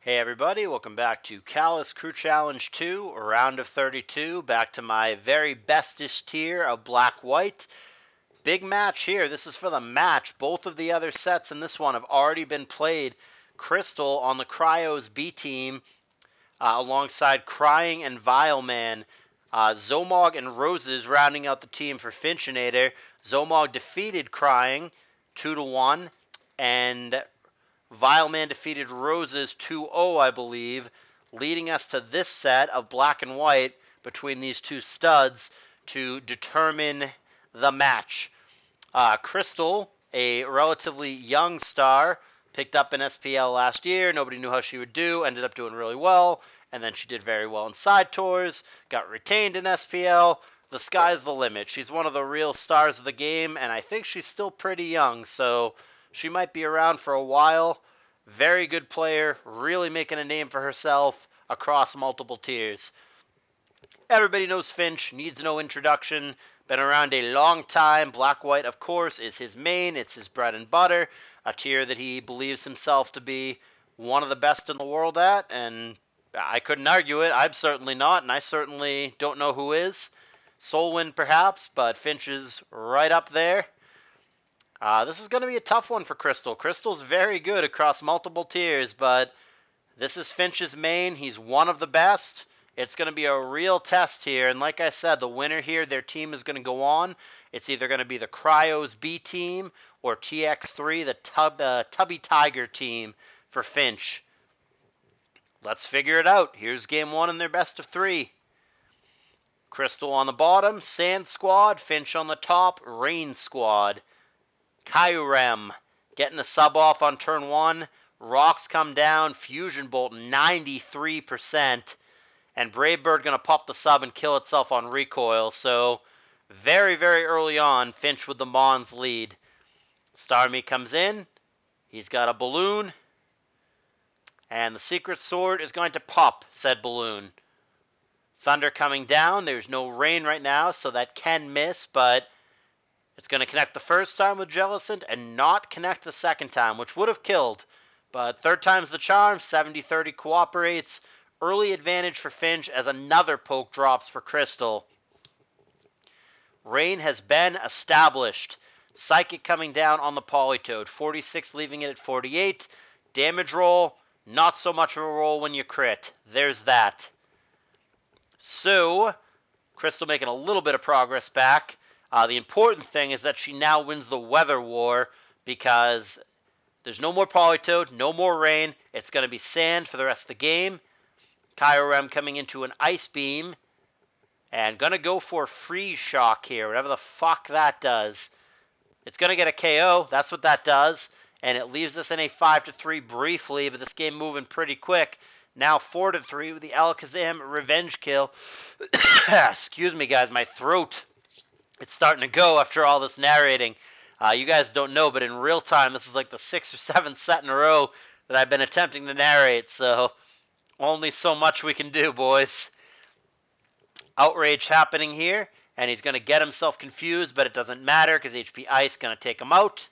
Hey everybody, welcome back to Callus Crew Challenge 2, round of 32, back to my very bestest tier of black-white. Big match here, this is for the match. Both of the other sets in this one have already been played. Kristyl on the Cryos B team, alongside Crying and Vileman. Zomog and Roses rounding out the team for Finchinator. Zomog defeated Crying 2-1, and Vileman defeated Roses 2-0, I believe, leading us to this set of black and white between these two studs to determine the match. Kristyl, a relatively young star, picked up in SPL last year. Nobody knew how she would do, ended up doing really well, and then she did very well in side tours, got retained in SPL. The sky's the limit. She's one of the real stars of the game, and I think she's still pretty young, so she might be around for a while. Very good player, really making a name for herself across multiple tiers. Everybody knows Finch, needs no introduction. Been around a long time. Black-white, of course, is his main. It's his bread and butter. A tier that he believes himself to be one of the best in the world at, and I couldn't argue it. I'm certainly not, and I certainly don't know who is. Solwyn, perhaps, but Finch is right up there. This is going to be a tough one for Kristyl. Krystyl's very good across multiple tiers, but this is Finch's main. He's one of the best. It's going to be a real test here, and like I said, the winner here, their team is going to go on. It's either going to be the Cryos B team or Tx3, the Tubby Tiger team for Finch. Let's figure it out. Here's game one in their best of three. Kristyl on the bottom, Sand Squad. Finch on the top, Rain Squad. Kyurem getting a sub off on turn one. Rocks come down. Fusion Bolt 93%. And Bravebird going to pop the sub and kill itself on recoil. So very, very early on, Finch with the Mons lead. Starmie comes in. He's got a balloon. And the Secret Sword is going to pop said balloon. Thunder coming down. There's no rain right now, so that can miss, but it's going to connect the first time with Jellicent and not connect the second time, which would have killed. But third time's the charm. 70-30 cooperates. Early advantage for Finch as another poke drops for Kristyl. Rain has been established. Psychic coming down on the Polytoad. 46 leaving it at 48. Damage roll, not so much of a roll when you crit. There's that. So, Kristyl making a little bit of progress back. The important thing is that she now wins the Weather War because there's no more Polytoad, no more rain. It's going to be sand for the rest of the game. Kyurem coming into an Ice Beam. And going to go for Freeze Shock here, whatever the fuck that does. It's going to get a KO. That's what that does. And it leaves us in a 5-3 briefly, but this game moving pretty quick. Now 4-3 with the Alakazam Revenge Kill. Excuse me, guys, my throat. It's starting to go after all this narrating. You guys don't know, but in real time, this is like the 6th or 7th set in a row that I've been attempting to narrate, so only so much we can do, boys. Outrage happening here, and he's going to get himself confused, but it doesn't matter because HP Ice going to take him out.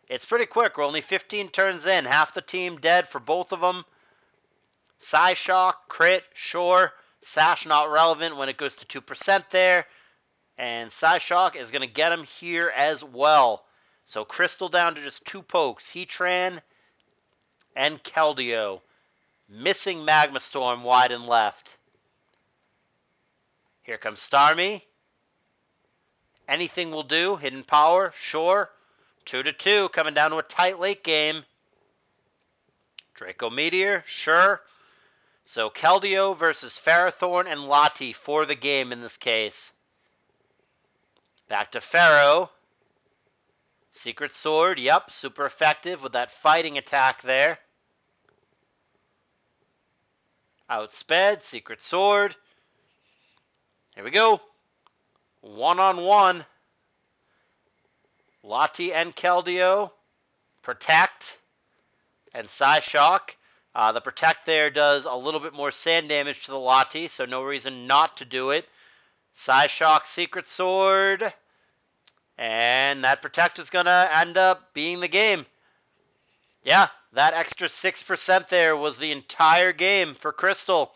It's pretty quick. We're only 15 turns in. Half the team dead for both of them. Psyshock, crit, sure. Sash not relevant when it goes to 2% there. And Psyshock is going to get him here as well. So Kristyl down to just 2 pokes. Heatran and Keldeo. Missing Magma Storm wide and left. Here comes Starmie. Anything will do. Hidden Power, sure. 2-2, coming down to a tight late game. Draco Meteor, sure. So Keldeo versus Ferrothorn and Lati for the game in this case. Back to Ferro. Secret Sword, yep, super effective with that fighting attack there. Outsped, Secret Sword. Here we go. 1-on-1. Lati and Keldeo. Protect. And Psyshock. The Protect there does a little bit more sand damage to the Lati, so no reason not to do it. Psyshock, Secret Sword. And that Protect is going to end up being the game. Yeah, That extra 6% there was the entire game for Kristyl.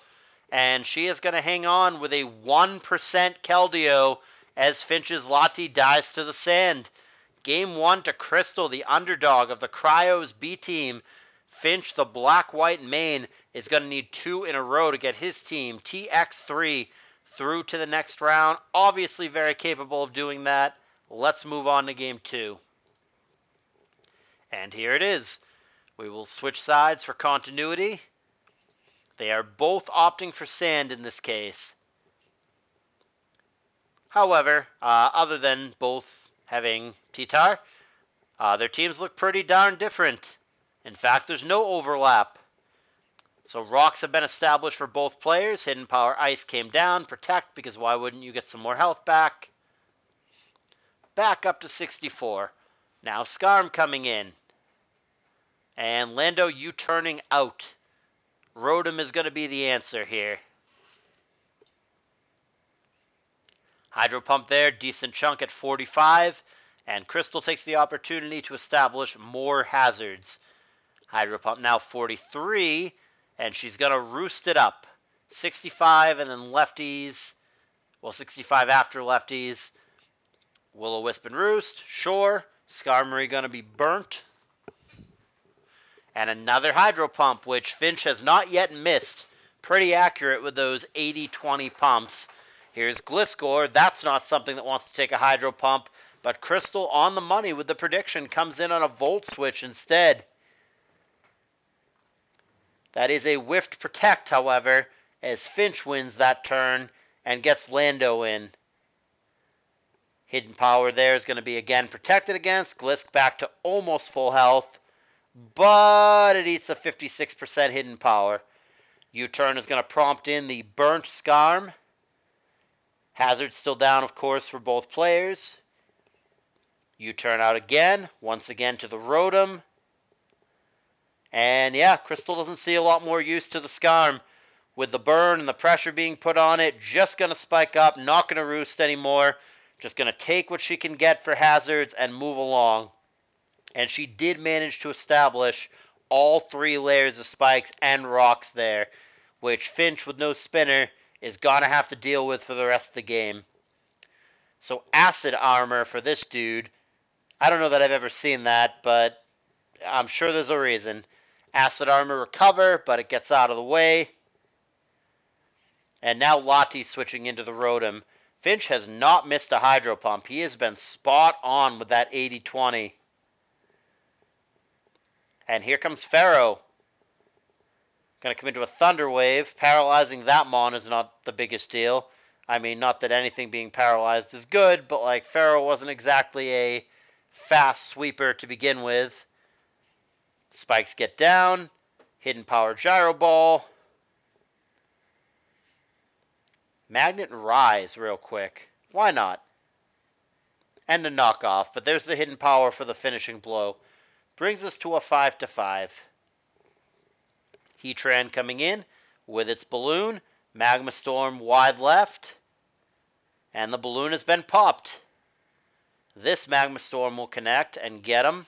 And she is going to hang on with a 1% Keldeo as Finch's Lottie dies to the sand. Game 1 to Kristyl, the underdog of the Cryos B team. Finch, the black-white main, is going to need 2 in a row to get his team, Tx3, through to the next round. Obviously very capable of doing that. Let's move on to Game 2. And here it is. We will switch sides for continuity. They are both opting for sand in this case. However, other than both having T-Tar, their teams look pretty darn different. In fact, there's no overlap. So rocks have been established for both players. Hidden Power Ice came down. Protect, because why wouldn't you get some more health back? Back up to 64. Now Skarm coming in. And Lando U-turning out. Rotom is going to be the answer here. Hydro Pump there, decent chunk at 45. And Kristyl takes the opportunity to establish more hazards. Hydro Pump now 43. And she's going to roost it up. 65 and then lefties. Well, 65 after lefties. Will-O-Wisp and Roost. Sure. Skarmory going to be burnt. And another Hydro Pump, which Finch has not yet missed. Pretty accurate with those 80-20 pumps. Here's Gliscor. That's not something that wants to take a Hydro Pump. But Kristyl on the money with the prediction. Comes in on a Volt Switch instead. That is a Whiffed Protect, however, as Finch wins that turn and gets Lando in. Hidden Power there is going to be again protected against. Glisk back to almost full health. But it eats a 56% Hidden Power. U-turn is going to prompt in the burnt Skarm. Hazard still down, of course, for both players. U-turn out again. Once again to the Rotom. And yeah, Kristyl doesn't see a lot more use to the Skarm. With the burn and the pressure being put on it, just going to spike up, not going to roost anymore. Just going to take what she can get for hazards and move along. And she did manage to establish all 3 layers of spikes and rocks there, which Finch, with no spinner, is going to have to deal with for the rest of the game. So acid armor for this dude. I don't know that I've ever seen that, but I'm sure there's a reason. Acid armor recover, but it gets out of the way. And now Lottie switching into the Rotom. Finch has not missed a Hydro Pump. He has been spot on with that 80-20. And here comes Pharaoh. Going to come into a Thunder Wave. Paralyzing that Mon is not the biggest deal. I mean, not that anything being paralyzed is good, but like Pharaoh wasn't exactly a fast sweeper to begin with. Spikes get down. Hidden Power Gyro Ball. Magnet Rise real quick. Why not? And a knockoff, but there's the Hidden Power for the finishing blow. Brings us to a 5-5. Heatran coming in with its balloon. Magma Storm wide left. And the balloon has been popped. This Magma Storm will connect and get him.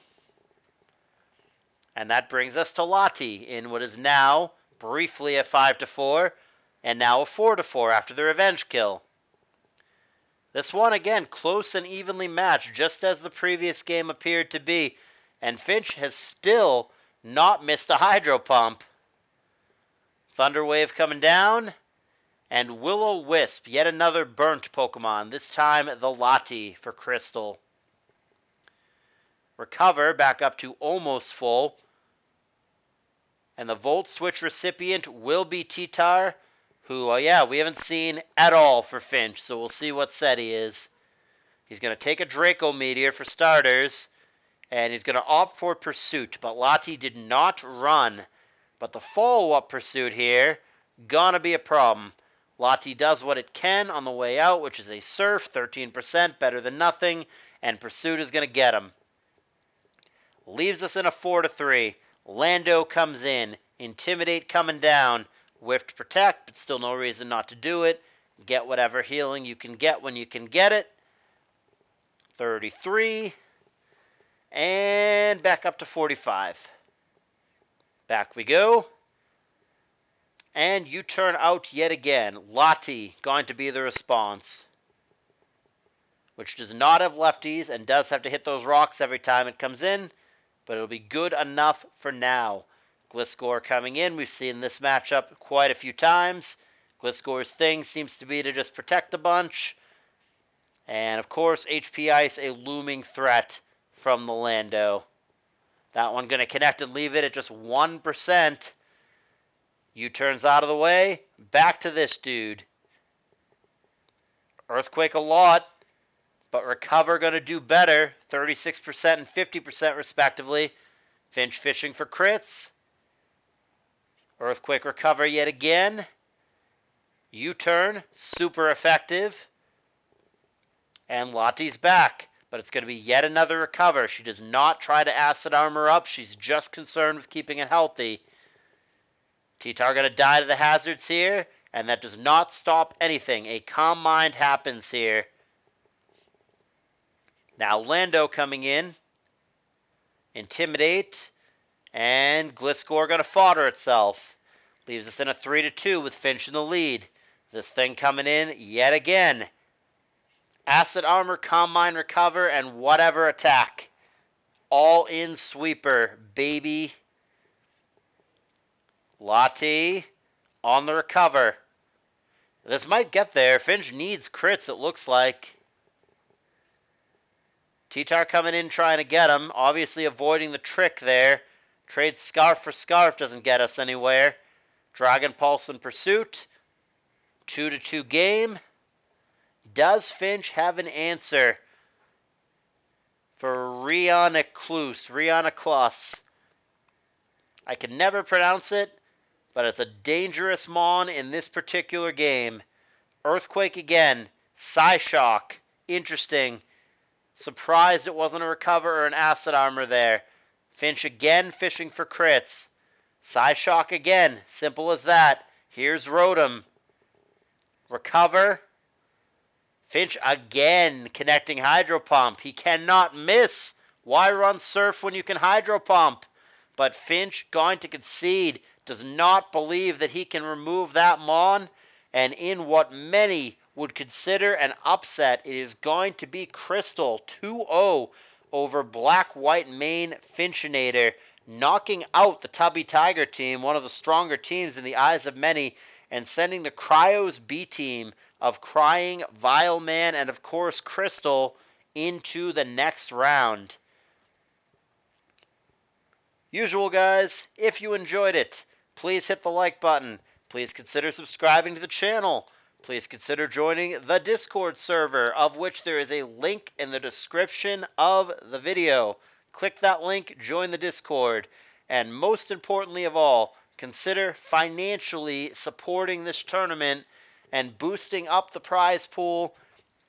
And that brings us to Lottie in what is now briefly a 5-4. And now a 4-4 after the revenge kill. This one, again, close and evenly matched, just as the previous game appeared to be. And Finch has still not missed a Hydro Pump. Thunder Wave coming down. And Will-O-Wisp, yet another burnt Pokemon. This time the Lottie for Kristyl. Recover back up to almost full. And the Volt Switch recipient will be T-Tar, who, we haven't seen at all for Finch, so we'll see what set he is. He's going to take a Draco Meteor for starters, and he's going to opt for Pursuit, but Lottie did not run. But the follow-up Pursuit here, gonna be a problem. Lottie does what it can on the way out, which is a Surf, 13%, better than nothing, and Pursuit is going to get him. Leaves us in a 4-3. Lando comes in. Intimidate coming down. Whiffed Protect, but still no reason not to do it. Get whatever healing you can get when you can get it. 33. And back up to 45. Back we go. And you turn out yet again. Lottie going to be the response. Which does not have lefties and does have to hit those rocks every time it comes in. But it'll be good enough for now. Gliscor coming in. We've seen this matchup quite a few times. Gliscor's thing seems to be to just protect a bunch. And of course, HP Ice, a looming threat from the Lando. That one going to connect and leave it at just 1%. U-turns out of the way. Back to this dude. Earthquake a lot, but Recover going to do better. 36% and 50% respectively. Finch fishing for crits. Earthquake Recover yet again. U-turn, super effective. And Lottie's back. But it's going to be yet another Recover. She does not try to acid armor up. She's just concerned with keeping it healthy. T-Tar going to die to the hazards here, and that does not stop anything. A Calm Mind happens here. Now Lando coming in. Intimidate. And Gliscor going to fodder itself. Leaves us in a 3-2 with Finch in the lead. This thing coming in yet again. Acid Armor, Calm Mind, Recover, and whatever attack. All in sweeper, baby. Lottie on the Recover. This might get there. Finch needs crits, it looks like. T-Tar coming in trying to get him. Obviously avoiding the trick there. Trade Scarf for Scarf doesn't get us anywhere. Dragon Pulse in pursuit. 2-2 game. Does Finch have an answer for Rihanna I can never pronounce it, but it's a dangerous mon in this particular game. Earthquake again. Psyshock. Interesting. Surprised it wasn't a Recover or an Acid Armor there. Finch again fishing for crits. Psyshock again. Simple as that. Here's Rotom. Recover. Finch again connecting Hydro Pump. He cannot miss. Why run Surf when you can Hydro Pump? But Finch going to concede. Does not believe that he can remove that Mon. And in what many would consider an upset, it is going to be Kristyl 2-0 over Black-White main Finchinator, knocking out the Tubby Tiger team, one of the stronger teams in the eyes of many, and sending the Cryos B team of Crying, Vile Man, and of course Kristyl into the next round. Usual guys, if you enjoyed it, please hit the like button. Please consider subscribing to the channel. Please consider joining the Discord server, of which there is a link in the description of the video. Click that link, join the Discord, and most importantly of all, consider financially supporting this tournament and boosting up the prize pool.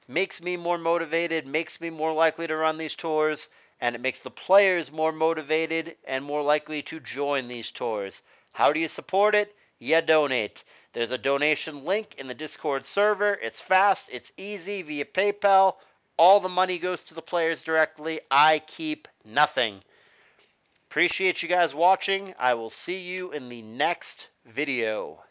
Makes me more motivated, makes me more likely to run these tours, and it makes the players more motivated and more likely to join these tours. How do you support it? You donate. There's a donation link in the Discord server. It's fast, it's easy via PayPal. All the money goes to the players directly. I keep nothing. Appreciate you guys watching. I will see you in the next video.